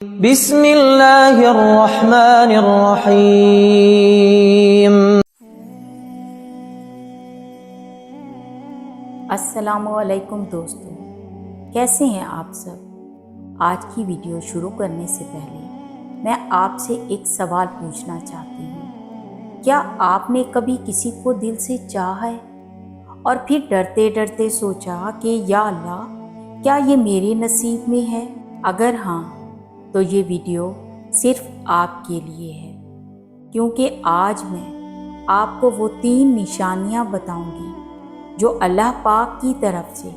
بسم اللہ الرحمن الرحیم۔ السلام علیکم دوستو، کیسے ہیں آپ سب؟ آج کی ویڈیو شروع کرنے سے پہلے میں آپ سے ایک سوال پوچھنا چاہتی ہوں۔ کیا آپ نے کبھی کسی کو دل سے چاہا ہے اور پھر ڈرتے ڈرتے سوچا کہ یا اللہ، کیا یہ میرے نصیب میں ہے؟ اگر ہاں تو یہ ویڈیو صرف آپ کے لیے ہے، کیونکہ آج میں آپ کو وہ 3 نشانیاں بتاؤں گی جو اللہ پاک کی طرف سے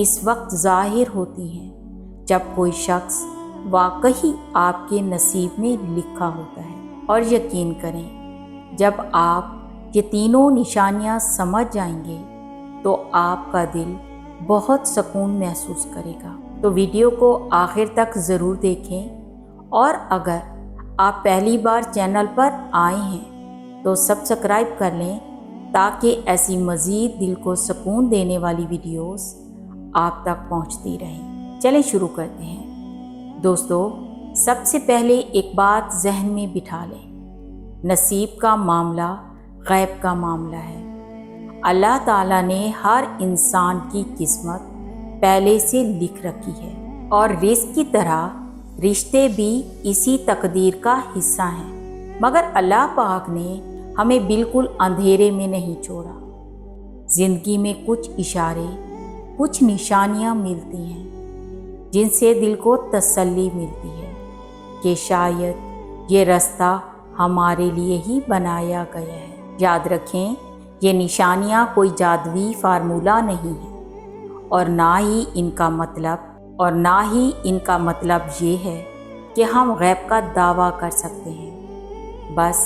اس وقت ظاہر ہوتی ہیں جب کوئی شخص واقعی آپ کے نصیب میں لکھا ہوتا ہے۔ اور یقین کریں، جب آپ یہ تینوں نشانیاں سمجھ جائیں گے تو آپ کا دل بہت سکون محسوس کرے گا۔ تو ویڈیو کو آخر تک ضرور دیکھیں، اور اگر آپ پہلی بار چینل پر آئے ہیں تو سبسکرائب کر لیں تاکہ ایسی مزید دل کو سکون دینے والی ویڈیوز آپ تک پہنچتی رہیں۔ چلیں شروع کرتے ہیں۔ دوستو، سب سے پہلے ایک بات ذہن میں بٹھا لیں، نصیب کا معاملہ غیب کا معاملہ ہے۔ اللہ تعالیٰ نے ہر انسان کی قسمت پہلے سے لکھ رکھی ہے، اور رزق کی طرح رشتے بھی اسی تقدیر کا حصہ ہیں، مگر اللہ پاک نے ہمیں بالکل اندھیرے میں نہیں چھوڑا۔ زندگی میں کچھ اشارے، کچھ نشانیاں ملتی ہیں جن سے دل کو تسلی ملتی ہے کہ شاید یہ راستہ ہمارے لیے ہی بنایا گیا ہے۔ یاد رکھیں، یہ نشانیاں کوئی جادوئی فارمولہ نہیں ہے، اور نہ ہی ان کا مطلب یہ ہے کہ ہم غیب کا دعویٰ کر سکتے ہیں۔ بس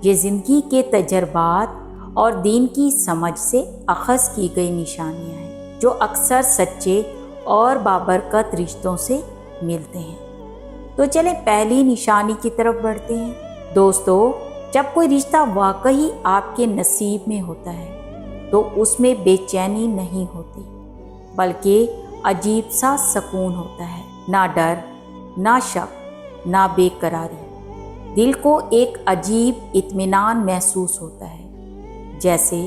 یہ زندگی کے تجربات اور دین کی سمجھ سے اخذ کی گئی نشانیاں ہیں جو اکثر سچے اور بابرکت رشتوں سے ملتے ہیں۔ تو چلیں پہلی نشانی کی طرف بڑھتے ہیں۔ دوستو، جب کوئی رشتہ واقعی آپ کے نصیب میں ہوتا ہے تو اس میں بے چینی نہیں ہوتی، بلکہ عجیب سا سکون ہوتا ہے۔ نہ ڈر، نہ شک، نہ بے قراری، دل کو ایک عجیب اطمینان محسوس ہوتا ہے، جیسے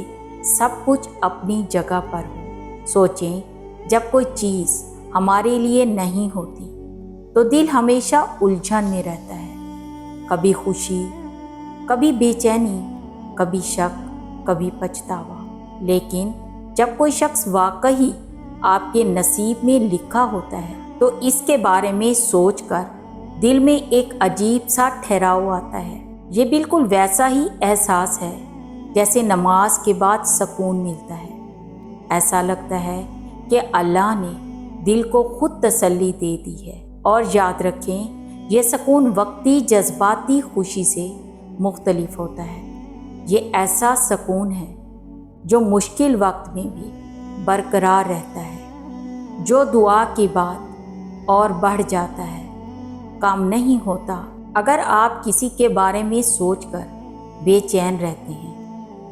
سب کچھ اپنی جگہ پر ہو۔ سوچیں، جب کوئی چیز ہمارے لیے نہیں ہوتی تو دل ہمیشہ الجھن میں رہتا ہے، کبھی خوشی، کبھی بے چینی، کبھی شک، کبھی پچھتاوا۔ لیکن جب کوئی شخص واقعی آپ کے نصیب میں لکھا ہوتا ہے تو اس کے بارے میں سوچ کر دل میں ایک عجیب سا ٹھہراؤ آتا ہے۔ یہ بالکل ویسا ہی احساس ہے جیسے نماز کے بعد سکون ملتا ہے۔ ایسا لگتا ہے کہ اللہ نے دل کو خود تسلی دے دی ہے۔ اور یاد رکھیں، یہ سکون وقتی جذباتی خوشی سے مختلف ہوتا ہے۔ یہ ایسا سکون ہے جو مشکل وقت میں بھی برقرار رہتا ہے، جو دعا کے بعد اور بڑھ جاتا ہے، کام نہیں ہوتا۔ اگر آپ کسی کے بارے میں سوچ کر بے چین رہتے ہیں،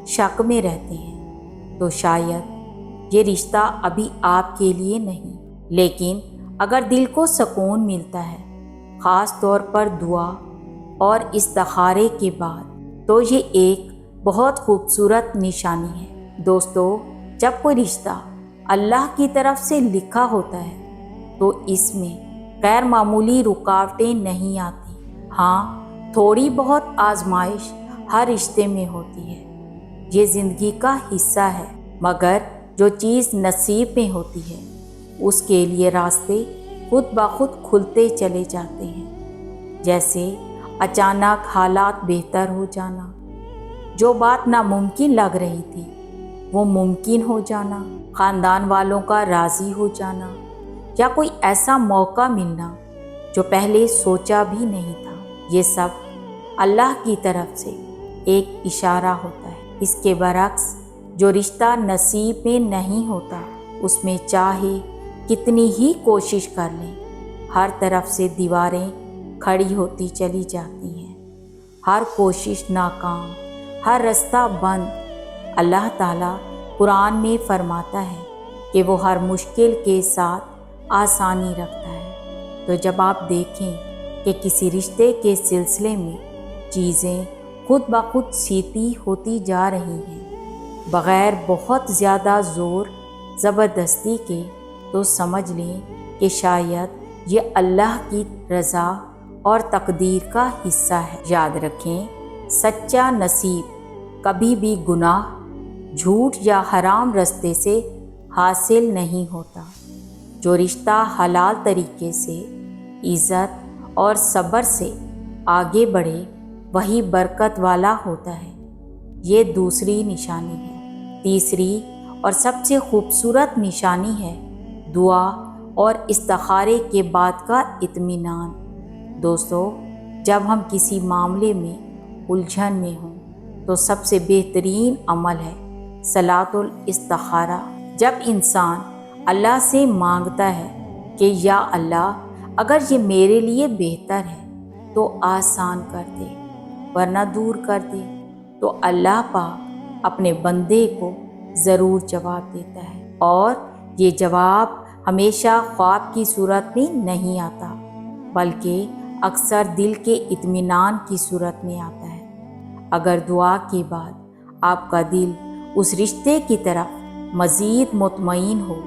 شک میں رہتے ہیں، تو شاید یہ رشتہ ابھی آپ کے لیے نہیں۔ لیکن اگر دل کو سکون ملتا ہے، خاص طور پر دعا اور استخارے کے بعد، تو یہ ایک بہت خوبصورت نشانی ہے۔ دوستو، جب کوئی رشتہ اللہ کی طرف سے لکھا ہوتا ہے تو اس میں غیر معمولی رکاوٹیں نہیں آتی۔ ہاں، تھوڑی بہت آزمائش ہر رشتے میں ہوتی ہے، یہ زندگی کا حصہ ہے، مگر جو چیز نصیب میں ہوتی ہے اس کے لیے راستے خود بخود کھلتے چلے جاتے ہیں، جیسے اچانک حالات بہتر ہو جانا، جو بات ناممکن لگ رہی تھی وہ ممکن ہو جانا، خاندان والوں کا راضی ہو جانا، یا کوئی ایسا موقع ملنا جو پہلے سوچا بھی نہیں تھا۔ یہ سب اللہ کی طرف سے ایک اشارہ ہوتا ہے۔ اس کے برعکس جو رشتہ نصیب میں نہیں ہوتا، اس میں چاہے کتنی ہی کوشش کر لیں، ہر طرف سے دیواریں کھڑی ہوتی چلی جاتی ہیں، ہر کوشش ناکام، ہر رستہ بند۔ اللہ تعالیٰ قرآن میں فرماتا ہے کہ وہ ہر مشکل کے ساتھ آسانی رکھتا ہے۔ تو جب آپ دیکھیں کہ کسی رشتے کے سلسلے میں چیزیں خود بخود سیدھی ہوتی جا رہی ہیں بغیر بہت زیادہ زور زبردستی کے، تو سمجھ لیں کہ شاید یہ اللہ کی رضا اور تقدیر کا حصہ ہے۔ یاد رکھیں، سچا نصیب کبھی بھی گناہ، جھوٹ یا حرام راستے سے حاصل نہیں ہوتا۔ جو رشتہ حلال طریقے سے عزت اور صبر سے آگے بڑھے وہی برکت والا ہوتا ہے۔ یہ دوسری نشانی ہے۔ تیسری اور سب سے خوبصورت نشانی ہے دعا اور استخارے کے بعد کا اطمینان۔ دوستو، جب ہم کسی معاملے میں الجھن میں ہوں تو سب سے بہترین عمل ہے صلاۃ الاستخارہ۔ جب انسان اللہ سے مانگتا ہے کہ یا اللہ، اگر یہ میرے لیے بہتر ہے تو آسان کر دے، ورنہ دور کر دے، تو اللہ پاک اپنے بندے کو ضرور جواب دیتا ہے۔ اور یہ جواب ہمیشہ خواب کی صورت میں نہیں آتا، بلکہ اکثر دل کے اطمینان کی صورت میں آتا ہے۔ اگر دعا کے بعد آپ کا دل اس رشتے کی طرف مزید مطمئن ہو،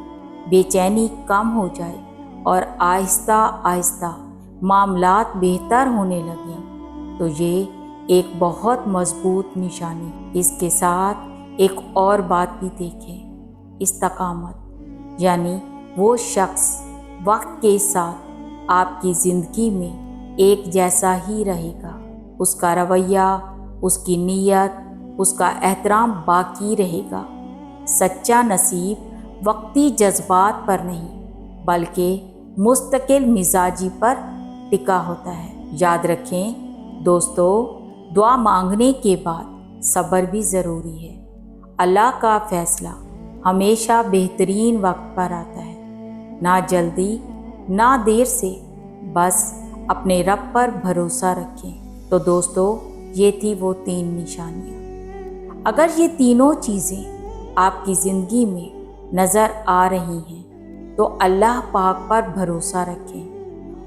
بے چینی کم ہو جائے اور آہستہ آہستہ معاملات بہتر ہونے لگیں، تو یہ ایک بہت مضبوط نشانی ہے۔ اس کے ساتھ ایک اور بات بھی دیکھیں، استقامت، یعنی وہ شخص وقت کے ساتھ آپ کی زندگی میں ایک جیسا ہی رہے گا۔ اس کا رویہ، اس کی نیت، اس کا احترام باقی رہے گا۔ سچا نصیب وقتی جذبات پر نہیں بلکہ مستقل مزاجی پر ٹکا ہوتا ہے۔ یاد رکھیں دوستو، دعا مانگنے کے بعد صبر بھی ضروری ہے۔ اللہ کا فیصلہ ہمیشہ بہترین وقت پر آتا ہے، نہ جلدی نہ دیر سے، بس اپنے رب پر بھروسہ رکھیں۔ تو دوستو، یہ تھی وہ 3 نشانیاں۔ اگر یہ تینوں چیزیں آپ کی زندگی میں نظر آ رہی ہیں تو اللہ پاک پر بھروسہ رکھیں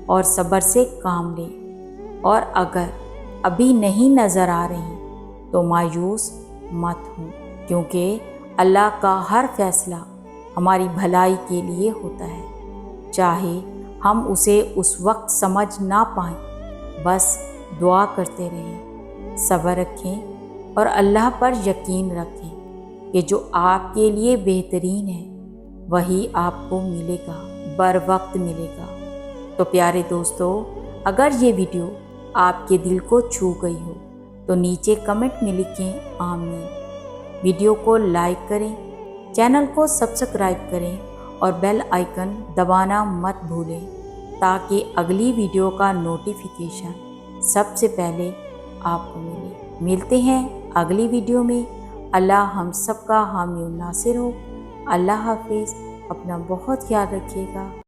اور صبر سے کام لیں، اور اگر ابھی نہیں نظر آ رہی تو مایوس مت ہوں، کیونکہ اللہ کا ہر فیصلہ ہماری بھلائی کے لیے ہوتا ہے، چاہے ہم اسے اس وقت سمجھ نہ پائیں۔ بس دعا کرتے رہیں، صبر رکھیں اور اللہ پر یقین رکھیں کہ جو آپ کے لیے بہترین ہے وہی آپ کو ملے گا، بر وقت ملے گا۔ تو پیارے دوستو، اگر یہ ویڈیو آپ کے دل کو چھو گئی ہو تو نیچے کمنٹ میں لکھیں آمین۔ ویڈیو کو لائک کریں، چینل کو سبسکرائب کریں اور بیل آئیکن دبانا مت بھولیں تاکہ اگلی ویڈیو کا نوٹیفیکیشن سب سے پہلے آپ کو ملے۔ ملتے ہیں اگلی ویڈیو میں۔ اللہ ہم سب کا حامی و ناصر ہو۔ اللہ حافظ، اپنا بہت خیال رکھیے گا۔